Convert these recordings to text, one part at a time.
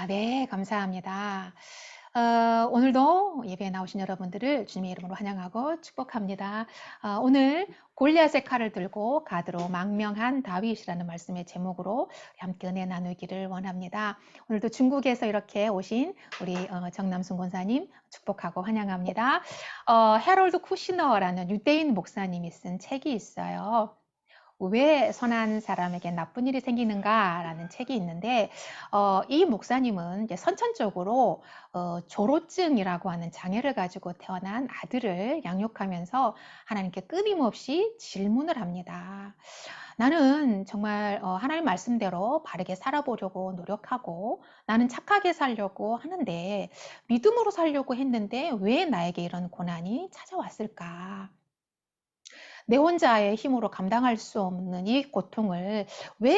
네, 감사합니다. 오늘도 예배에 나오신 여러분들을 주님의 이름으로 환영하고 축복합니다. 오늘 골리앗의 칼을 들고 가드로 망명한 다윗이라는 말씀의 제목으로 함께 은혜 나누기를 원합니다. 오늘도 중국에서 이렇게 오신 우리 정남순 권사님 축복하고 환영합니다. 해럴드 쿠시너라는 유대인 목사님이 쓴 책이 있어요. 왜 선한 사람에게 나쁜 일이 생기는가라는 책이 있는데 이 목사님은 이제 선천적으로 조로증이라고 하는 장애를 가지고 태어난 아들을 양육하면서 하나님께 끊임없이 질문을 합니다. 나는 정말 하나님 말씀대로 바르게 살아보려고 노력하고 나는 착하게 살려고 하는데 믿음으로 살려고 했는데 왜 나에게 이런 고난이 찾아왔을까? 내 혼자의 힘으로 감당할 수 없는 이 고통을 왜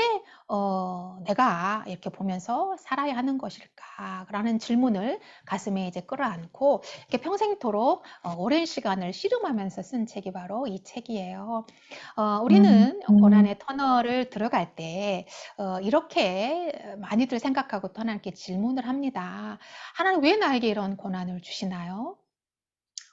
내가 이렇게 보면서 살아야 하는 것일까? 라는 질문을 가슴에 이제 끌어안고 이렇게 평생토록 오랜 시간을 씨름하면서 쓴 책이 바로 이 책이에요. 우리는 고난의 터널을 들어갈 때 이렇게 많이들 생각하고 또 하나님께 질문을 합니다. 하나님 왜 나에게 이런 고난을 주시나요?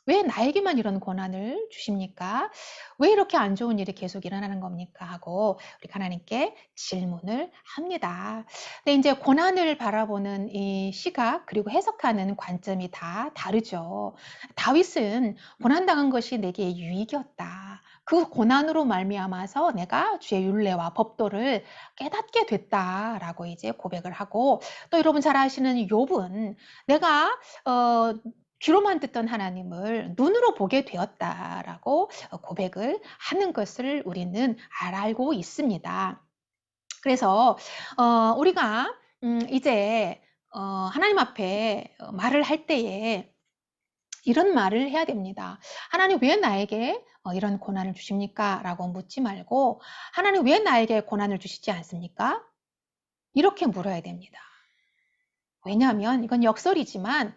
왜 나에게만 이런 고난을 주십니까? 왜 이렇게 안 좋은 일이 계속 일어나는 겁니까? 하고 우리 하나님께 질문을 합니다. 근데 이제 고난을 바라보는 이 시각 그리고 해석하는 관점이 다 다르죠. 다윗은 고난당한 것이 내게 유익이었다. 그 고난으로 말미암아서 내가 주의 율례와 법도를 깨닫게 됐다라고 이제 고백을 하고 또 여러분 잘 아시는 욥은 내가 귀로만 듣던 하나님을 눈으로 보게 되었다라고 고백을 하는 것을 우리는 알고 있습니다. 그래서 우리가 이제 하나님 앞에 말을 할 때에 이런 말을 해야 됩니다. 하나님 왜 나에게 이런 고난을 주십니까? 라고 묻지 말고 하나님 왜 나에게 고난을 주시지 않습니까? 이렇게 물어야 됩니다. 왜냐하면 이건 역설이지만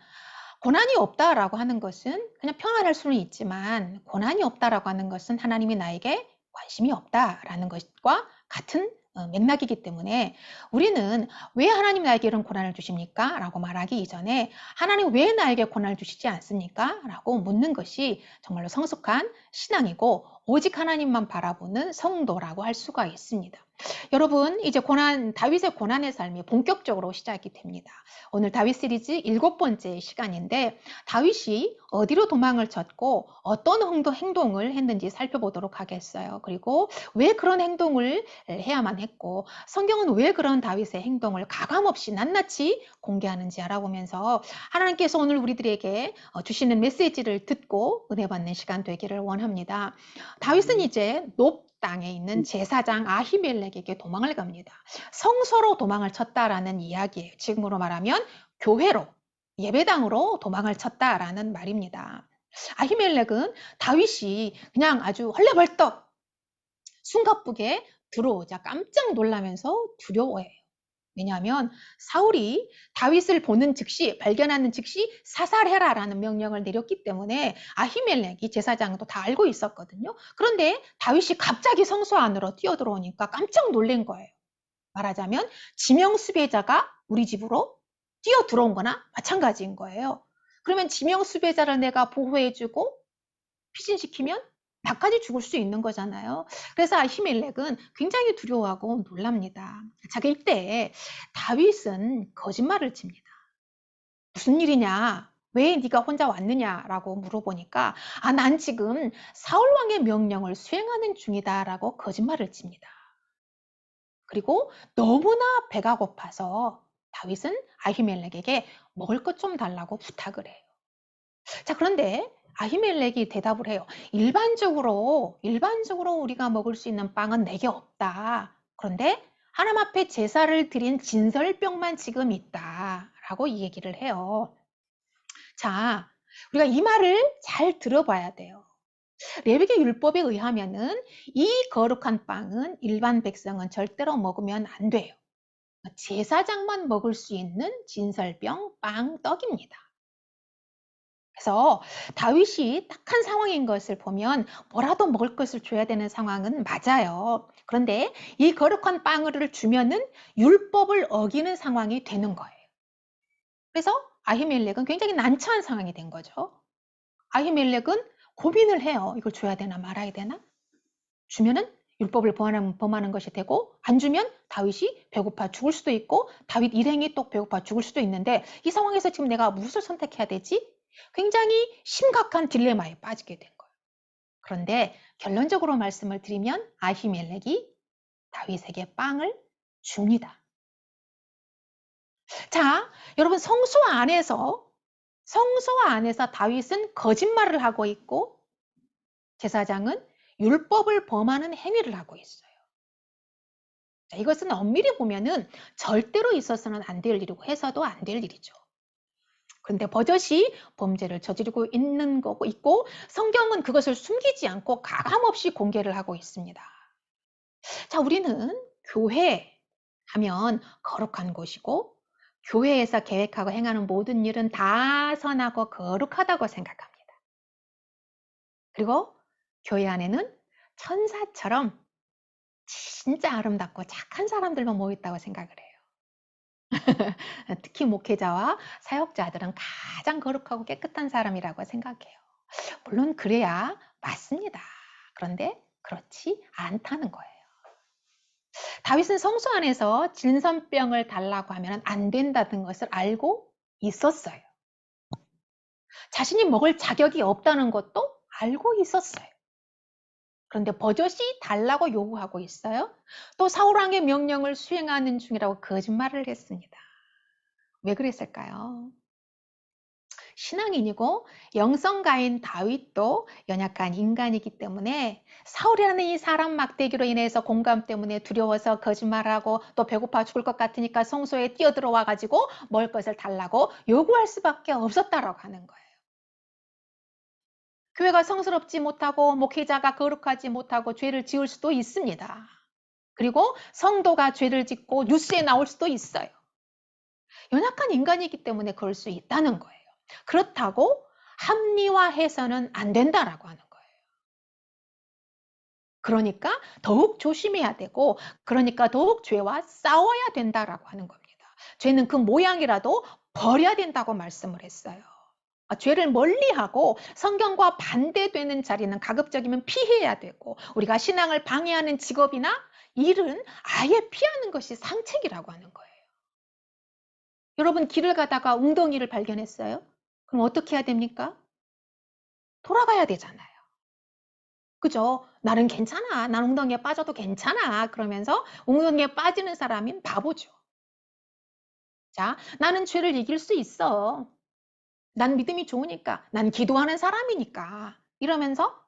고난이 없다라고 하는 것은 그냥 평안할 수는 있지만 고난이 없다라고 하는 것은 하나님이 나에게 관심이 없다라는 것과 같은 맥락이기 때문에 우리는 왜 하나님 나에게 이런 고난을 주십니까? 라고 말하기 이전에 하나님 왜 나에게 고난을 주시지 않습니까? 라고 묻는 것이 정말로 성숙한 신앙이고 오직 하나님만 바라보는 성도라고 할 수가 있습니다. 여러분 이제 다윗의 고난의 삶이 본격적으로 시작이 됩니다. 오늘 다윗 시리즈 7번째 시간인데 다윗이 어디로 도망을 쳤고 어떤 행동을 했는지 살펴보도록 하겠어요. 그리고 왜 그런 행동을 해야만 했고 성경은 왜 그런 다윗의 행동을 가감없이 낱낱이 공개하는지 알아보면서 하나님께서 오늘 우리들에게 주시는 메시지를 듣고 은혜 받는 시간 되기를 원합니다. 다윗은 이제 높 땅에 있는 제사장 아히멜렉에게 도망을 갑니다. 성소로 도망을 쳤다라는 이야기예요. 지금으로 말하면 교회로, 예배당으로 도망을 쳤다라는 말입니다. 아히멜렉은 다윗이 그냥 아주 헐레벌떡 숨가쁘게 들어오자 깜짝 놀라면서 두려워해요. 왜냐하면 사울이 다윗을 보는 즉시 발견하는 즉시 사살해라라는 명령을 내렸기 때문에 아히멜렉이 제사장도 다 알고 있었거든요. 그런데 다윗이 갑자기 성소 안으로 뛰어들어오니까 깜짝 놀란 거예요. 말하자면 지명수배자가 우리 집으로 뛰어들어온 거나 마찬가지인 거예요. 그러면 지명수배자를 내가 보호해주고 피신시키면 나까지 죽을 수 있는 거잖아요. 그래서 아히멜렉은 굉장히 두려워하고 놀랍니다. 자, 이때 다윗은 거짓말을 칩니다. 무슨 일이냐? 왜 네가 혼자 왔느냐라고 물어보니까 난 지금 사울 왕의 명령을 수행하는 중이다라고 거짓말을 칩니다. 그리고 너무나 배가 고파서 다윗은 아히멜렉에게 먹을 것 좀 달라고 부탁을 해요. 자, 그런데 아히멜렉이 대답을 해요. 일반적으로 우리가 먹을 수 있는 빵은 내게 없다. 그런데 하나님 앞에 제사를 드린 진설병만 지금 있다. 라고 이 얘기를 해요. 자, 우리가 이 말을 잘 들어봐야 돼요. 레위기 율법에 의하면은 이 거룩한 빵은 일반 백성은 절대로 먹으면 안 돼요. 제사장만 먹을 수 있는 진설병 빵 떡입니다. 그래서 다윗이 딱한 상황인 것을 보면 뭐라도 먹을 것을 줘야 되는 상황은 맞아요. 그런데 이 거룩한 빵을 주면은 율법을 어기는 상황이 되는 거예요. 그래서 아히멜렉은 굉장히 난처한 상황이 된 거죠. 아히멜렉은 고민을 해요. 이걸 줘야 되나 말아야 되나? 주면은 율법을 범하는 것이 되고, 안 주면 다윗이 배고파 죽을 수도 있고, 다윗 일행이 또 배고파 죽을 수도 있는데, 이 상황에서 지금 내가 무엇을 선택해야 되지? 굉장히 심각한 딜레마에 빠지게 된 거예요. 그런데 결론적으로 말씀을 드리면 아히멜렉이 다윗에게 빵을 줍니다. 자, 여러분, 성소 안에서 다윗은 거짓말을 하고 있고, 제사장은 율법을 범하는 행위를 하고 있어요. 자, 이것은 엄밀히 보면은 절대로 있어서는 안 될 일이고 해서도 안 될 일이죠. 그런데 버젓이 범죄를 저지르고 있는 거고 있고, 성경은 그것을 숨기지 않고 가감없이 공개를 하고 있습니다. 자, 우리는 교회 하면 거룩한 곳이고, 교회에서 계획하고 행하는 모든 일은 다 선하고 거룩하다고 생각합니다. 그리고 교회 안에는 천사처럼 진짜 아름답고 착한 사람들만 모였다고 생각을 해요. 특히 목회자와 사역자들은 가장 거룩하고 깨끗한 사람이라고 생각해요. 물론 그래야 맞습니다. 그런데 그렇지 않다는 거예요. 다윗은 성소 안에서 진선병을 달라고 하면 안 된다는 것을 알고 있었어요. 자신이 먹을 자격이 없다는 것도 알고 있었어요. 그런데 버젓이 달라고 요구하고 있어요. 또 사울왕의 명령을 수행하는 중이라고 거짓말을 했습니다. 왜 그랬을까요? 신앙인이고 영성가인 다윗도 연약한 인간이기 때문에 사울이라는 이 사람 막대기로 인해서 공감 때문에 두려워서 거짓말하고 또 배고파 죽을 것 같으니까 성소에 뛰어들어와 가지고 먹을 것을 달라고 요구할 수밖에 없었다라고 하는 거예요. 교회가 성스럽지 못하고 목회자가 거룩하지 못하고 죄를 지을 수도 있습니다. 그리고 성도가 죄를 짓고 뉴스에 나올 수도 있어요. 연약한 인간이기 때문에 그럴 수 있다는 거예요. 그렇다고 합리화해서는 안 된다라고 하는 거예요. 그러니까 더욱 조심해야 되고, 그러니까 더욱 죄와 싸워야 된다라고 하는 겁니다. 죄는 그 모양이라도 버려야 된다고 말씀을 했어요. 죄를 멀리하고 성경과 반대되는 자리는 가급적이면 피해야 되고, 우리가 신앙을 방해하는 직업이나 일은 아예 피하는 것이 상책이라고 하는 거예요. 여러분, 길을 가다가 웅덩이를 발견했어요? 그럼 어떻게 해야 됩니까? 돌아가야 되잖아요. 그죠? 나는 괜찮아. 난 웅덩이에 빠져도 괜찮아. 그러면서 웅덩이에 빠지는 사람인 바보죠. 자, 나는 죄를 이길 수 있어. 난 믿음이 좋으니까. 난 기도하는 사람이니까. 이러면서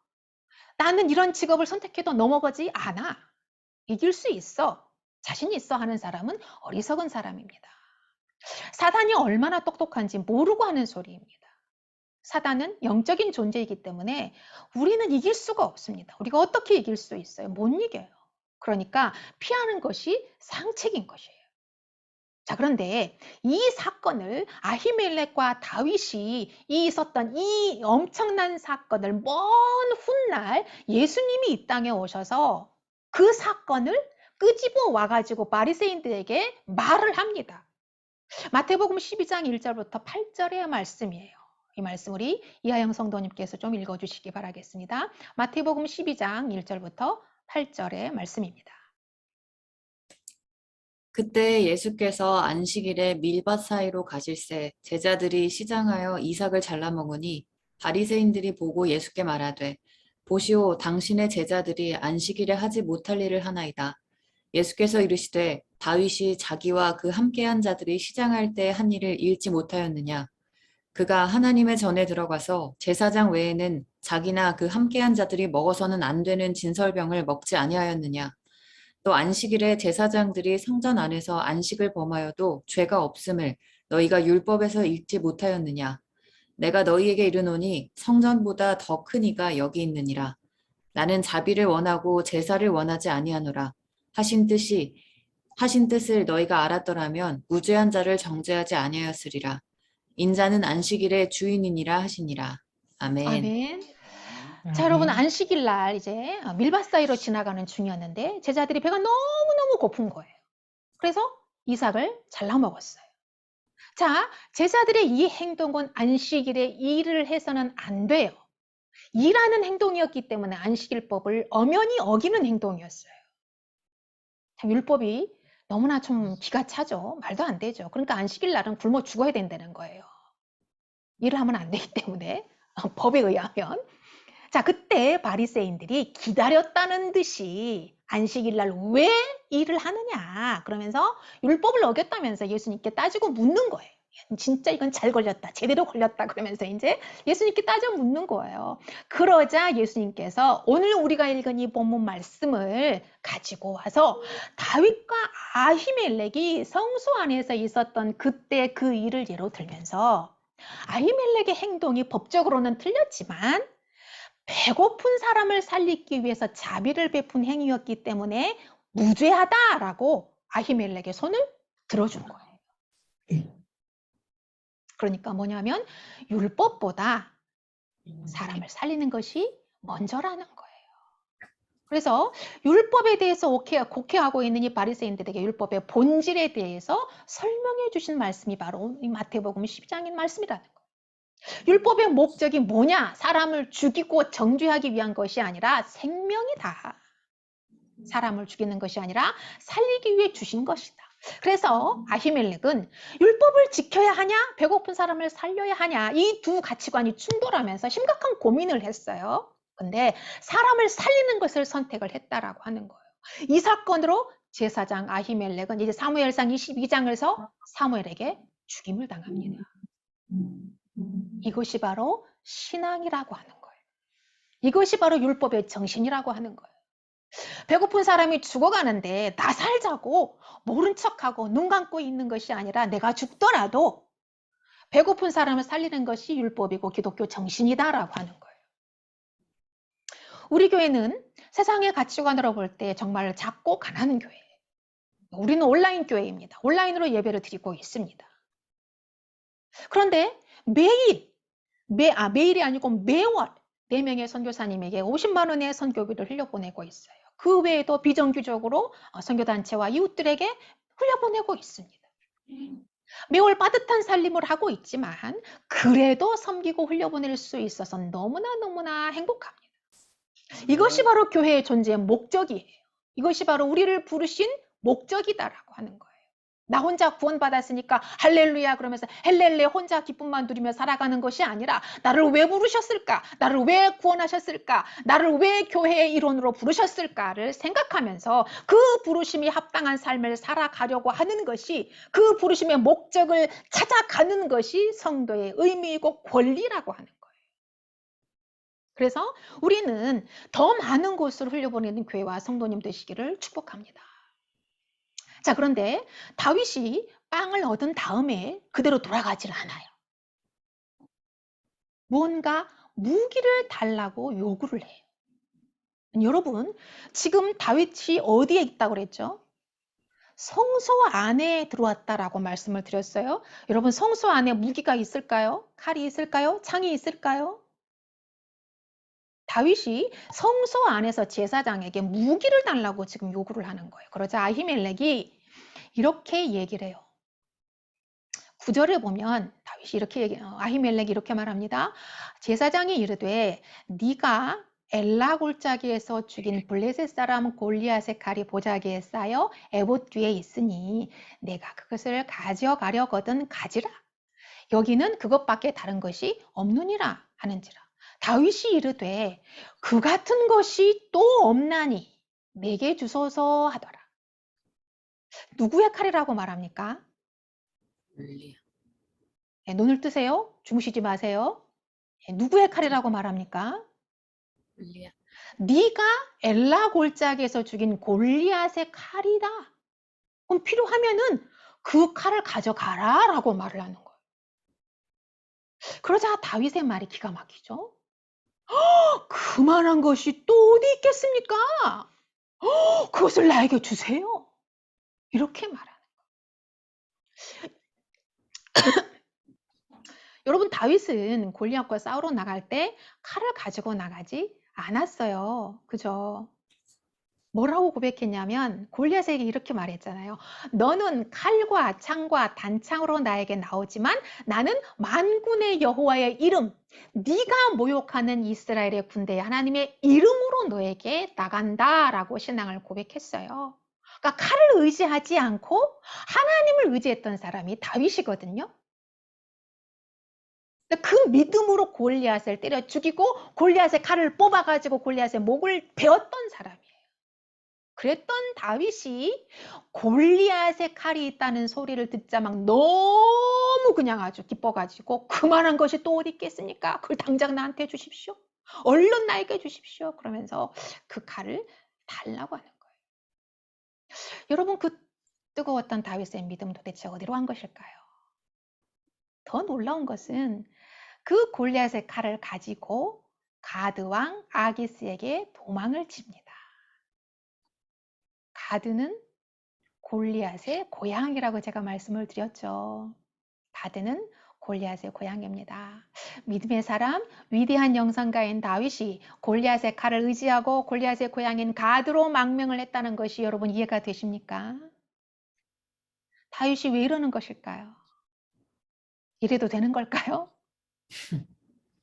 나는 이런 직업을 선택해도 넘어가지 않아. 이길 수 있어. 자신 있어 하는 사람은 어리석은 사람입니다. 사단이 얼마나 똑똑한지 모르고 하는 소리입니다. 사단은 영적인 존재이기 때문에 우리는 이길 수가 없습니다. 우리가 어떻게 이길 수 있어요? 못 이겨요. 그러니까 피하는 것이 상책인 것이에요. 자, 그런데 이 사건을 아히멜렉과 다윗이 있었던 이 엄청난 사건을 먼 훗날 예수님이 이 땅에 오셔서 그 사건을 끄집어 와가지고 바리새인들에게 말을 합니다. 마태복음 12장 1절부터 8절의 말씀이에요. 이 말씀 우리 이하영 성도님께서 좀 읽어주시기 바라겠습니다. 마태복음 12장 1절부터 8절의 말씀입니다. 그때 예수께서 안식일에 밀밭 사이로 가실새 제자들이 시장하여 이삭을 잘라 먹으니 바리새인들이 보고 예수께 말하되 보시오 당신의 제자들이 안식일에 하지 못할 일을 하나이다. 예수께서 이르시되 다윗이 자기와 그 함께한 자들이 시장할 때 한 일을 잃지 못하였느냐. 그가 하나님의 전에 들어가서 제사장 외에는 자기나 그 함께한 자들이 먹어서는 안 되는 진설병을 먹지 아니하였느냐. 또 안식일에 제사장들이 성전 안에서 안식을 범하여도 죄가 없음을 너희가 율법에서 읽지 못하였느냐. 내가 너희에게 이르노니 성전보다 더 큰 이가 여기 있느니라. 나는 자비를 원하고 제사를 원하지 아니하노라. 하신 뜻을 너희가 알았더라면 무죄한 자를 정죄하지 아니하였으리라. 인자는 안식일의 주인이니라 하시니라. 아멘. 아멘. 자, 여러분, 안식일 날 이제 밀밭 사이로 지나가는 중이었는데 제자들이 배가 너무너무 고픈 거예요. 그래서 이삭을 잘라 먹었어요. 자, 제자들의 이 행동은 안식일에 일을 해서는 안 돼요. 일하는 행동이었기 때문에 안식일법을 엄연히 어기는 행동이었어요. 참 율법이 너무나 좀 기가 차죠. 말도 안 되죠. 그러니까 안식일 날은 굶어 죽어야 된다는 거예요. 일을 하면 안 되기 때문에 법에 의하면. 자, 그때 바리새인들이 기다렸다는 듯이 안식일 날 왜 일을 하느냐 그러면서 율법을 어겼다면서 예수님께 따지고 묻는 거예요. 진짜 이건 잘 걸렸다. 제대로 걸렸다. 그러면서 이제 예수님께 따져 묻는 거예요. 그러자 예수님께서 오늘 우리가 읽은 이 본문 말씀을 가지고 와서 다윗과 아히멜렉이 성소 안에서 있었던 그때 그 일을 예로 들면서 아히멜렉의 행동이 법적으로는 틀렸지만 배고픈 사람을 살리기 위해서 자비를 베푼 행위였기 때문에 무죄하다라고 아히멜렉의 손을 들어준 거예요. 그러니까 뭐냐면 율법보다 사람을 살리는 것이 먼저라는 거예요. 그래서 율법에 대해서 곡해하고 있는 이 바리새인들에게 율법의 본질에 대해서 설명해 주신 말씀이 바로 이 마태복음 10장인 말씀이라는 거예요. 율법의 목적이 뭐냐? 사람을 죽이고 정죄하기 위한 것이 아니라 생명이다. 사람을 죽이는 것이 아니라 살리기 위해 주신 것이다. 그래서 아히멜렉은 율법을 지켜야 하냐, 배고픈 사람을 살려야 하냐, 이 두 가치관이 충돌하면서 심각한 고민을 했어요. 근데 사람을 살리는 것을 선택을 했다라고 하는 거예요. 이 사건으로 제사장 아히멜렉은 이제 사무엘상 22장에서 사무엘에게 죽임을 당합니다. 이것이 바로 신앙이라고 하는 거예요. 이것이 바로 율법의 정신이라고 하는 거예요. 배고픈 사람이 죽어가는데 나 살자고 모른 척하고 눈 감고 있는 것이 아니라 내가 죽더라도 배고픈 사람을 살리는 것이 율법이고 기독교 정신이다라고 하는 거예요. 우리 교회는 세상의 가치관으로 볼 때 정말 작고 가난한 교회예요. 우리는 온라인 교회입니다. 온라인으로 예배를 드리고 있습니다. 그런데 매일이 아니고 매월 4명의 선교사님에게 50만 원의 선교비를 흘려보내고 있어요. 그 외에도 비정규적으로 선교단체와 이웃들에게 흘려보내고 있습니다. 매월 빠듯한 살림을 하고 있지만 그래도 섬기고 흘려보낼 수 있어서 너무나 행복합니다. 이것이 바로 교회의 존재의 목적이에요. 이것이 바로 우리를 부르신 목적이다라고 하는 거예요. 나 혼자 구원받았으니까 할렐루야 그러면서 헬렐레 혼자 기쁨만 누리며 살아가는 것이 아니라 나를 왜 부르셨을까? 나를 왜 구원하셨을까? 나를 왜 교회의 일원으로 부르셨을까를 생각하면서 그 부르심이 합당한 삶을 살아가려고 하는 것이 그 부르심의 목적을 찾아가는 것이 성도의 의미이고 권리라고 하는 거예요. 그래서 우리는 더 많은 곳으로 흘려보내는 교회와 성도님 되시기를 축복합니다. 자, 그런데 다윗이 빵을 얻은 다음에 그대로 돌아가질 않아요. 뭔가 무기를 달라고 요구를 해요. 여러분, 지금 다윗이 어디에 있다고 그랬죠? 성소 안에 들어왔다라고 말씀을 드렸어요. 여러분, 성소 안에 무기가 있을까요? 칼이 있을까요? 창이 있을까요? 다윗이 성소 안에서 제사장에게 무기를 달라고 지금 요구를 하는 거예요. 그러자 아히멜렉이 이렇게 얘기를 해요. 9절에 보면 다윗이 아히멜렉이 이렇게 말합니다. 제사장이 이르되 네가 엘라 골짜기에서 죽인 블레셋 사람 골리앗의 칼이 보자기에 쌓여 에봇 뒤에 있으니 내가 그것을 가져가려거든 가지라. 여기는 그것밖에 다른 것이 없느니라 하는지라. 다윗이 이르되 그 같은 것이 또 없나니 내게 주소서 하더라. 누구의 칼이라고 말합니까? 네, 눈을 뜨세요. 주무시지 마세요. 네, 누구의 칼이라고 말합니까? 네가 엘라 골짜기에서 죽인 골리앗의 칼이다. 그럼 필요하면은 그 칼을 가져가라 라고 말을 하는 거예요. 그러자 다윗의 말이 기가 막히죠. 그만한 것이 또 어디 있겠습니까? 그것을 나에게 주세요. 이렇게 말하는 거예요. 여러분, 다윗은 골리앗과 싸우러 나갈 때 칼을 가지고 나가지 않았어요. 그죠? 뭐라고 고백했냐면 골리앗에게 이렇게 말했잖아요. 너는 칼과 창과 단창으로 나에게 나오지만 나는 만군의 여호와의 이름, 네가 모욕하는 이스라엘의 군대의 하나님의 이름으로 너에게 나간다라고 신앙을 고백했어요. 그러니까 칼을 의지하지 않고 하나님을 의지했던 사람이 다윗이거든요. 그 믿음으로 골리앗을 때려 죽이고 골리앗의 칼을 뽑아가지고 골리앗의 목을 베었던 사람이에요. 그랬던 다윗이 골리앗의 칼이 있다는 소리를 듣자 막 너무 그냥 아주 기뻐가지고 그만한 것이 또 어디 있겠습니까? 그걸 당장 나한테 주십시오. 얼른 나에게 주십시오. 그러면서 그 칼을 달라고 하는 거예요. 여러분 그 뜨거웠던 다윗의 믿음 도대체 어디로 간 것일까요? 더 놀라운 것은 그 골리앗의 칼을 가지고 가드 왕 아기스에게 도망을 칩니다. 가드는 골리앗의 고향이라고 제가 말씀을 드렸죠. 가드는 골리앗의 고향입니다. 믿음의 사람, 위대한 영성가인 다윗이 골리앗의 칼을 의지하고 골리앗의 고향인 가드로 망명을 했다는 것이 여러분 이해가 되십니까? 다윗이 왜 이러는 것일까요? 이래도 되는 걸까요?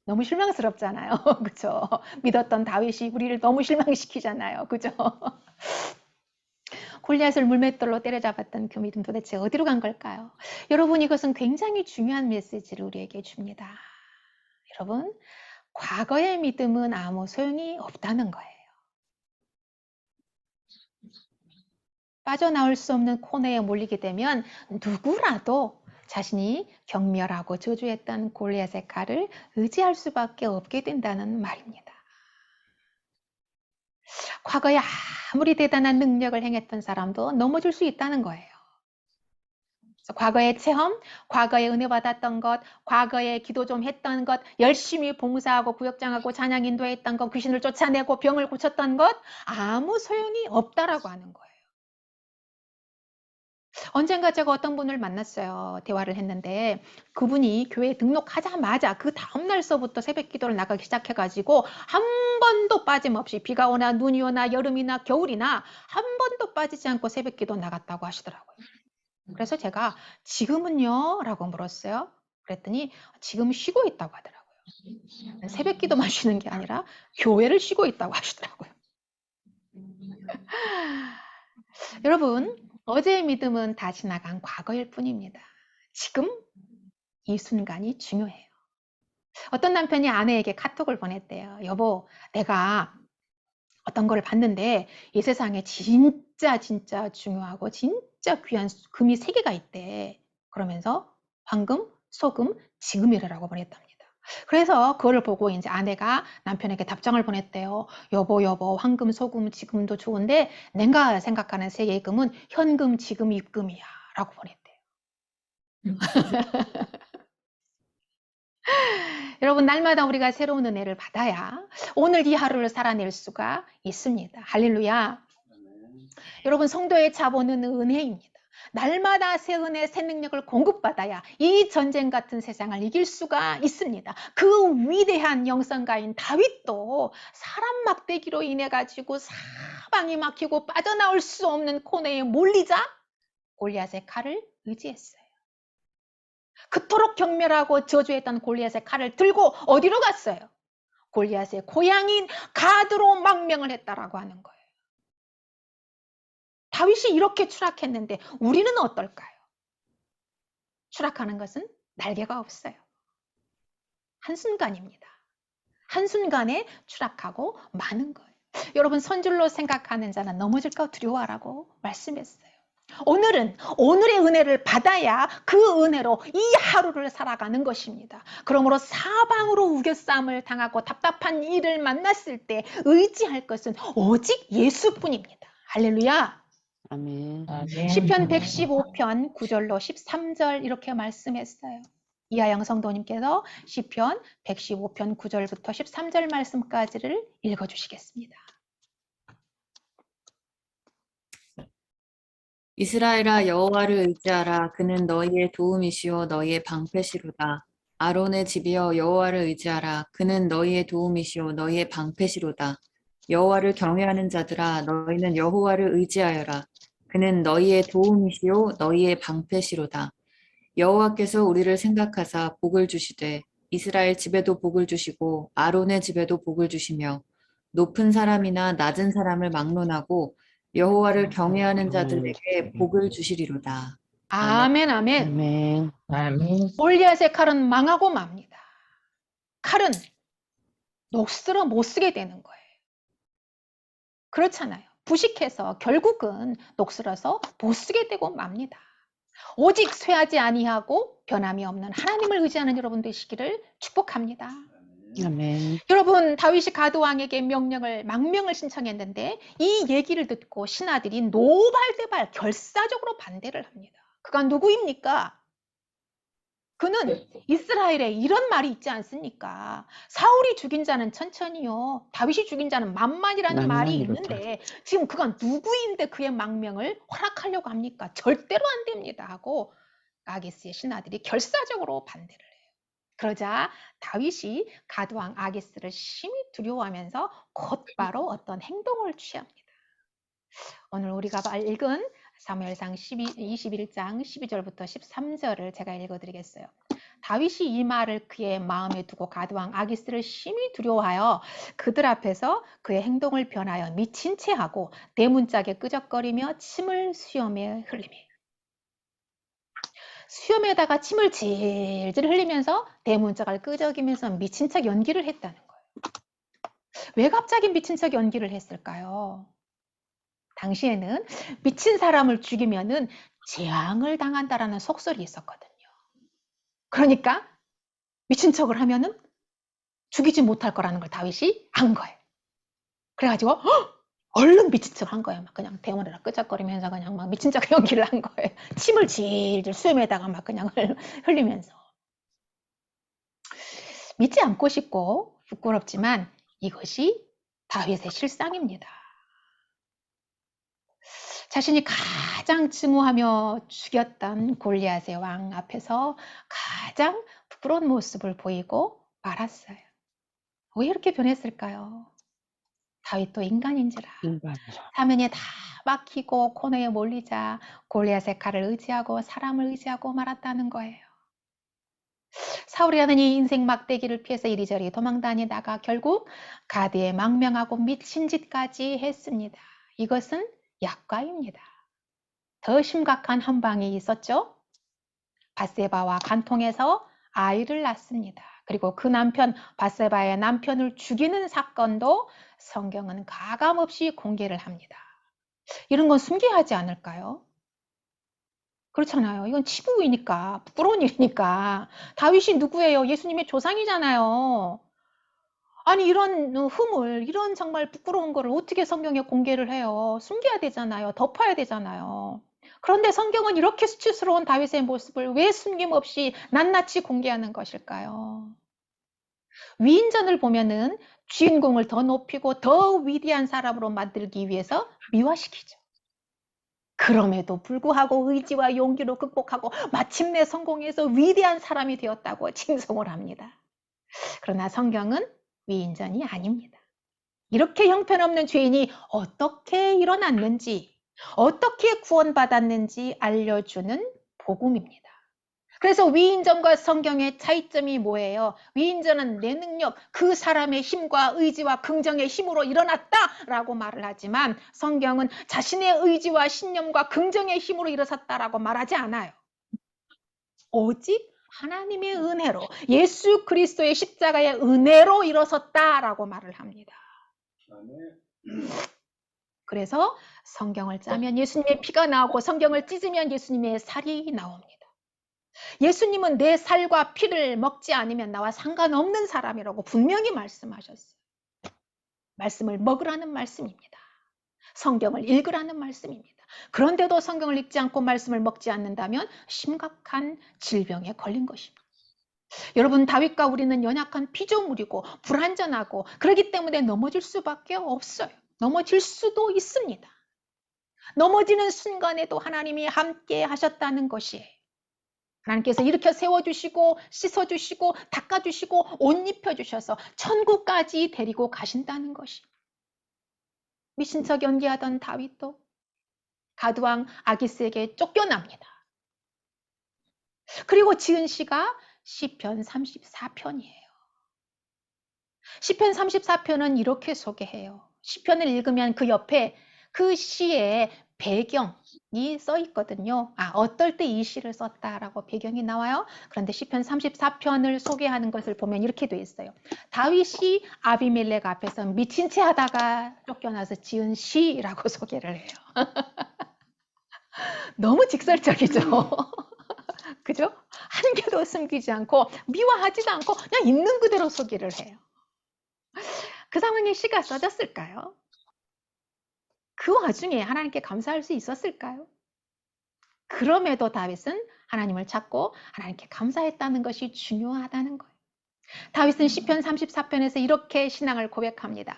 너무 실망스럽잖아요. 그죠? 믿었던 다윗이 우리를 너무 실망시키잖아요. 그죠? 골리앗을 물맷돌로 때려잡았던 그 믿음 도대체 어디로 간 걸까요? 여러분 이것은 굉장히 중요한 메시지를 우리에게 줍니다. 여러분 과거의 믿음은 아무 소용이 없다는 거예요. 빠져나올 수 없는 코너에 몰리게 되면 누구라도 자신이 경멸하고 저주했던 골리앗의 칼을 의지할 수밖에 없게 된다는 말입니다. 과거에 아무리 대단한 능력을 행했던 사람도 넘어질 수 있다는 거예요. 과거의 체험, 과거에 은혜 받았던 것, 과거에 기도 좀 했던 것, 열심히 봉사하고 구역장하고 찬양 인도했던 것, 귀신을 쫓아내고 병을 고쳤던 것 아무 소용이 없다라고 하는 거예요. 언젠가 제가 어떤 분을 만났어요. 대화를 했는데 그분이 교회에 등록하자마자 그 다음날서부터 새벽 기도를 나가기 시작해가지고 한 번도 빠짐없이 비가 오나 눈이 오나 여름이나 겨울이나 한 번도 빠지지 않고 새벽 기도 나갔다고 하시더라고요. 그래서 제가 지금은요? 라고 물었어요. 그랬더니 지금 쉬고 있다고 하더라고요. 새벽 기도만 쉬는 게 아니라 교회를 쉬고 있다고 하시더라고요. 여러분 어제의 믿음은 다 지나간 과거일 뿐입니다. 지금 이 순간이 중요해요. 어떤 남편이 아내에게 카톡을 보냈대요. 여보, 내가 어떤 거를 봤는데 이 세상에 진짜 중요하고 진짜 귀한 금이 3개가 있대. 그러면서 황금, 소금, 지금이라고 보냈답니다. 그래서 그거를 보고 이제 아내가 남편에게 답장을 보냈대요. 여보, 황금, 소금, 지금도 좋은데 내가 생각하는 3개의 금은 현금, 지금, 입금이야. 라고 보냈대요. 여러분 날마다 우리가 새로운 은혜를 받아야 오늘 이 하루를 살아낼 수가 있습니다. 할렐루야. 여러분 성도의 자본은 은혜입니다. 날마다 새 은혜, 새 능력을 공급받아야 이 전쟁 같은 세상을 이길 수가 있습니다. 그 위대한 영성가인 다윗도 사람 막대기로 인해 가지고 사방이 막히고 빠져나올 수 없는 코너에 몰리자 골리앗의 칼을 의지했어요. 그토록 경멸하고 저주했던 골리앗의 칼을 들고 어디로 갔어요? 골리앗의 고향인 가드로 망명을 했다라고 하는 거예요. 다윗이 이렇게 추락했는데 우리는 어떨까요? 추락하는 것은 날개가 없어요. 한순간입니다. 한순간에 추락하고 마는 거예요. 여러분 선줄로 생각하는 자는 넘어질까 두려워하라고 말씀했어요. 오늘의 은혜를 받아야 그 은혜로 이 하루를 살아가는 것입니다. 그러므로 사방으로 우겨싸움을 당하고 답답한 일을 만났을 때 의지할 것은 오직 예수뿐입니다. 할렐루야. 아멘. 시편 115편 9절로 13절 이렇게 말씀했어요. 이하영 성도님께서 시편 115편 9절부터 13절 말씀까지를 읽어주시겠습니다. 이스라엘아 여호와를 의지하라. 그는 너희의 도움이시요 너희의 방패시로다. 아론의 집이여 여호와를 의지하라. 그는 너희의 도움이시요 너희의 방패시로다. 여호와를 경외하는 자들아 너희는 여호와를 의지하여라. 그는 너희의 도움이시요 너희의 방패시로다. 여호와께서 우리를 생각하사 복을 주시되 이스라엘 집에도 복을 주시고 아론의 집에도 복을 주시며 높은 사람이나 낮은 사람을 막론하고 여호와를 경외하는 자들에게 복을 주시리로다. 아멘. 아멘, 아멘. 아멘. 아멘. 골리앗의 칼은 망하고 맙니다. 칼은 녹슬어 못 쓰게 되는 거예요. 그렇잖아요. 부식해서 결국은 녹슬어서 못 쓰게 되고 맙니다. 오직 쇠하지 아니하고 변함이 없는 하나님을 의지하는 여러분 되시기를 축복합니다. 아멘. 여러분, 다윗이 가드왕에게 망명을 신청했는데 이 얘기를 듣고 신하들이 노발대발 결사적으로 반대를 합니다. 그가 누구입니까? 그는 이스라엘에 이런 말이 있지 않습니까? 사울이 죽인 자는 천천히요, 다윗이 죽인 자는 만만이라는 말이 만만이로다. 있는데 지금 그가 누구인데 그의 망명을 허락하려고 합니까? 절대로 안 됩니다 하고 아기스의 신하들이 결사적으로 반대를 해요. 그러자 다윗이 가드왕 아기스를 심히 두려워하면서 곧바로 어떤 행동을 취합니다. 오늘 우리가 읽은 사무엘상 21장 12절부터 13절을 제가 읽어드리겠어요. 다윗이 이 말을 그의 마음에 두고 가드왕 아기스를 심히 두려워하여 그들 앞에서 그의 행동을 변하여 미친 채 하고 대문짝에 끄적거리며 침을 수염에 흘리매. 수염에다가 침을 질질 흘리면서 대문짝을 끄적이면서 미친 척 연기를 했다는 거예요. 왜 갑자기 미친 척 연기를 했을까요? 당시에는 미친 사람을 죽이면은 재앙을 당한다라는 속설이 있었거든요. 그러니까 미친 척을 하면은 죽이지 못할 거라는 걸 다윗이 안 거예요. 그래가지고 얼른 미친 척 한 거예요. 막 그냥 대문에다 끄적거리면서 그냥 막 미친 척 연기를 한 거예요. 침을 질질 수염에다가 막 그냥 흘리면서. 믿지 않고 싶고 부끄럽지만 이것이 다윗의 실상입니다. 자신이 가장 증오하며 죽였던 골리앗의 왕 앞에서 가장 부끄러운 모습을 보이고 말았어요. 왜 이렇게 변했을까요? 다윗도 인간인지라 인간이라. 사면에 다 막히고 코너에 몰리자 골리앗의 칼을 의지하고 사람을 의지하고 말았다는 거예요. 사울이라는 이 인생 막대기를 피해서 이리저리 도망다니다가 결국 가드에 망명하고 미친 짓까지 했습니다. 이것은 약과입니다. 더 심각한 한 방이 있었죠. 밧세바와 간통해서 아이를 낳습니다. 그리고 그 남편 밧세바의 남편을 죽이는 사건도 성경은 가감없이 공개를 합니다. 이런 건 숨겨야 하지 않을까요? 그렇잖아요. 이건 치부이니까, 부끄러운 일이니까. 다윗이 누구예요? 예수님의 조상이잖아요. 아니 이런 흠을, 이런 정말 부끄러운 거를 어떻게 성경에 공개를 해요? 숨겨야 되잖아요. 덮어야 되잖아요. 그런데 성경은 이렇게 수치스러운 다윗의 모습을 왜 숨김없이 낱낱이 공개하는 것일까요? 위인전을 보면은 주인공을 더 높이고 더 위대한 사람으로 만들기 위해서 미화시키죠. 그럼에도 불구하고 의지와 용기로 극복하고 마침내 성공해서 위대한 사람이 되었다고 칭송을 합니다. 그러나 성경은 위인전이 아닙니다. 이렇게 형편없는 죄인이 어떻게 일어났는지, 어떻게 구원받았는지 알려주는 복음입니다. 그래서 위인전과 성경의 차이점이 뭐예요? 위인전은 내 능력, 그 사람의 힘과 의지와 긍정의 힘으로 일어났다라고 말을 하지만 성경은 자신의 의지와 신념과 긍정의 힘으로 일어섰다라고 말하지 않아요. 오직 하나님의 은혜로, 예수 그리스도의 십자가의 은혜로 일어섰다라고 말을 합니다. 그래서 성경을 짜면 예수님의 피가 나오고 성경을 찢으면 예수님의 살이 나옵니다. 예수님은 내 살과 피를 먹지 않으면 나와 상관없는 사람이라고 분명히 말씀하셨어요. 말씀을 먹으라는 말씀입니다. 성경을 읽으라는 말씀입니다. 그런데도 성경을 읽지 않고 말씀을 먹지 않는다면 심각한 질병에 걸린 것입니다. 여러분, 다윗과 우리는 연약한 피조물이고 불완전하고 그렇기 때문에 넘어질 수밖에 없어요. 넘어질 수도 있습니다. 넘어지는 순간에도 하나님이 함께 하셨다는 것이에요. 하나님께서 일으켜 세워주시고 씻어주시고 닦아주시고 옷 입혀주셔서 천국까지 데리고 가신다는 것입니다. 미친 척 연기하던 다윗도 가드왕 아기스에게 쫓겨납니다. 그리고 지은 시가 시편 34편이에요. 시편 34편은 이렇게 소개해요. 시편을 읽으면 그 옆에 그 시의 배경이 써 있거든요. 어떨 때 이 시를 썼다라고 배경이 나와요. 그런데 시편 34편을 소개하는 것을 보면 이렇게 돼 있어요. 다윗이 아비멜렉 앞에서 미친 채 하다가 쫓겨나서 지은 시라고 소개를 해요. 너무 직설적이죠. 그죠? 한 개도 숨기지 않고 미화하지도 않고 그냥 있는 그대로 소개를 해요. 그 상황에 시가 써졌을까요? 그 와중에 하나님께 감사할 수 있었을까요? 그럼에도 다윗은 하나님을 찾고 하나님께 감사했다는 것이 중요하다는 거예요. 다윗은 시편 34편에서 이렇게 신앙을 고백합니다.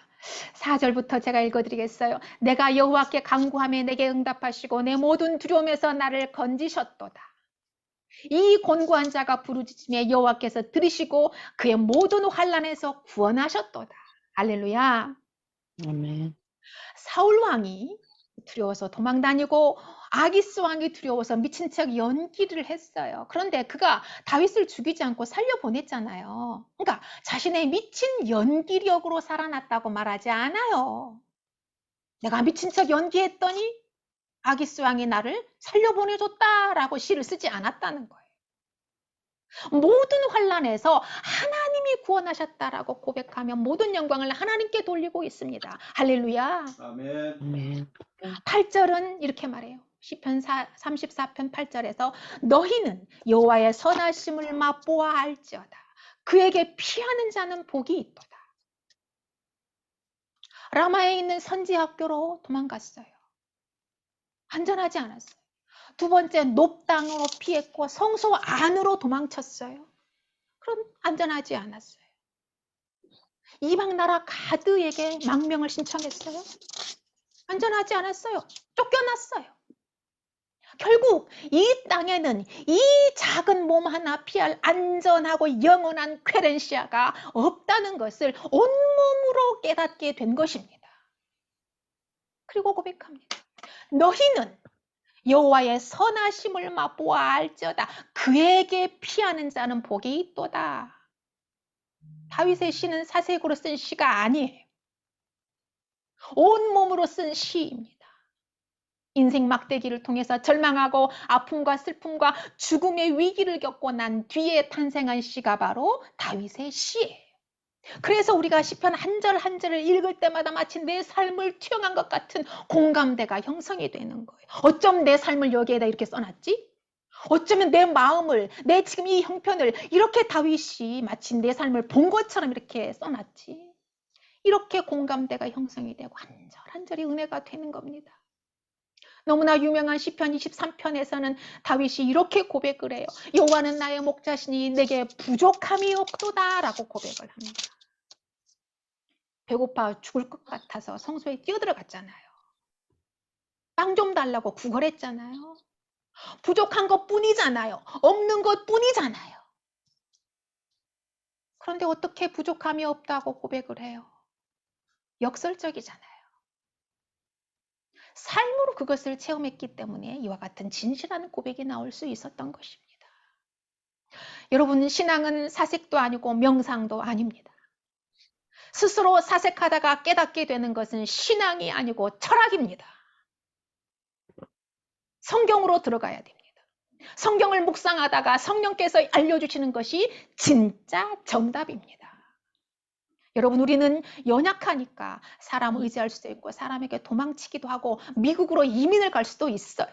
4절부터 제가 읽어드리겠어요. 내가 여호와께 간구하며 내게 응답하시고 내 모든 두려움에서 나를 건지셨도다. 이 곤고한 자가 부르짖으며 여호와께서 들으시고 그의 모든 환난에서 구원하셨도다. 할렐루야. 아멘. 사울 왕이 두려워서 도망다니고 아기스 왕이 두려워서 미친 척 연기를 했어요. 그런데 그가 다윗을 죽이지 않고 살려보냈잖아요. 그러니까 자신의 미친 연기력으로 살아났다고 말하지 않아요. 내가 미친 척 연기했더니 아기스 왕이 나를 살려보내줬다라고 시를 쓰지 않았다는 거예요. 모든 환난에서 하나님이 구원하셨다라고 고백하면 모든 영광을 하나님께 돌리고 있습니다. 할렐루야. 아멘. 아멘. 8절은 이렇게 말해요. 시편 34편 8절에서 너희는 여호와의 선하심을 맛보아 알지어다. 그에게 피하는 자는 복이 있도다. 라마에 있는 선지학교로 도망갔어요. 안전하지 않았어요. 두 번째 높당으로 피했고 성소 안으로 도망쳤어요. 그럼 안전하지 않았어요. 이방 나라 가드에게 망명을 신청했어요. 안전하지 않았어요. 쫓겨났어요. 결국 이 땅에는 이 작은 몸 하나 피할 안전하고 영원한 쾌렌시아가 없다는 것을 온몸으로 깨닫게 된 것입니다. 그리고 고백합니다. 너희는 여호와의 선하심을 맛보아 알지어다. 그에게 피하는 자는 복이 있도다. 다윗의 시는 사색으로 쓴 시가 아니에요. 온몸으로 쓴 시입니다. 인생 막대기를 통해서 절망하고 아픔과 슬픔과 죽음의 위기를 겪고 난 뒤에 탄생한 시가 바로 다윗의 시예요. 그래서 우리가 시편 한 절 한 절을 읽을 때마다 마치 내 삶을 투영한 것 같은 공감대가 형성이 되는 거예요. 어쩜 내 삶을 여기에다 이렇게 써놨지? 어쩌면 내 마음을, 내 지금 이 형편을 이렇게 다윗이 마치 내 삶을 본 것처럼 이렇게 써놨지? 이렇게 공감대가 형성이 되고 한 절 한 절이 은혜가 되는 겁니다. 너무나 유명한 시편 23편에서는 다윗이 이렇게 고백을 해요. 여호와는 나의 목자시니 내게 부족함이 없도다 라고 고백을 합니다. 배고파 죽을 것 같아서 성소에 뛰어들어갔잖아요. 빵 좀 달라고 구걸했잖아요. 부족한 것 뿐이잖아요. 없는 것 뿐이잖아요. 그런데 어떻게 부족함이 없다고 고백을 해요? 역설적이잖아요. 삶으로 그것을 체험했기 때문에 이와 같은 진실한 고백이 나올 수 있었던 것입니다. 여러분, 신앙은 사색도 아니고 명상도 아닙니다. 스스로 사색하다가 깨닫게 되는 것은 신앙이 아니고 철학입니다. 성경으로 들어가야 됩니다. 성경을 묵상하다가 성령께서 알려주시는 것이 진짜 정답입니다. 여러분, 우리는 연약하니까 사람을 의지할 수도 있고 사람에게 도망치기도 하고 미국으로 이민을 갈 수도 있어요.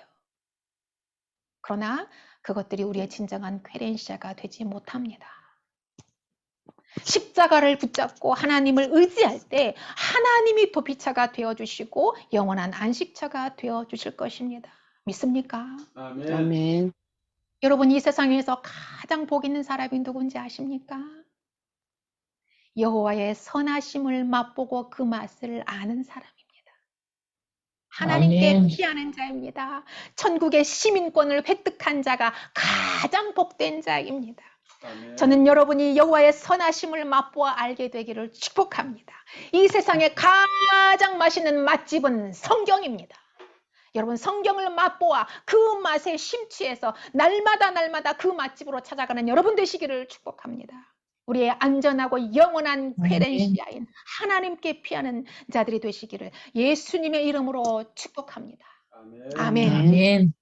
그러나 그것들이 우리의 진정한 쾌렌시아가 되지 못합니다. 십자가를 붙잡고 하나님을 의지할 때 하나님이 도피처가 되어주시고 영원한 안식처가 되어주실 것입니다. 믿습니까? 아멘. 아멘. 여러분, 이 세상에서 가장 복 있는 사람이 누군지 아십니까? 여호와의 선하심을 맛보고 그 맛을 아는 사람입니다. 하나님께 아멘. 피하는 자입니다. 천국의 시민권을 획득한 자가 가장 복된 자입니다. 저는 여러분이 여호와의 선하심을 맛보아 알게 되기를 축복합니다. 이 세상에 가장 맛있는 맛집은 성경입니다. 여러분 성경을 맛보아 그 맛에 심취해서 날마다 그 맛집으로 찾아가는 여러분 되시기를 축복합니다. 우리의 안전하고 영원한 쾌렌시아인 하나님께 피하는 자들이 되시기를 예수님의 이름으로 축복합니다. 아멘. 아멘.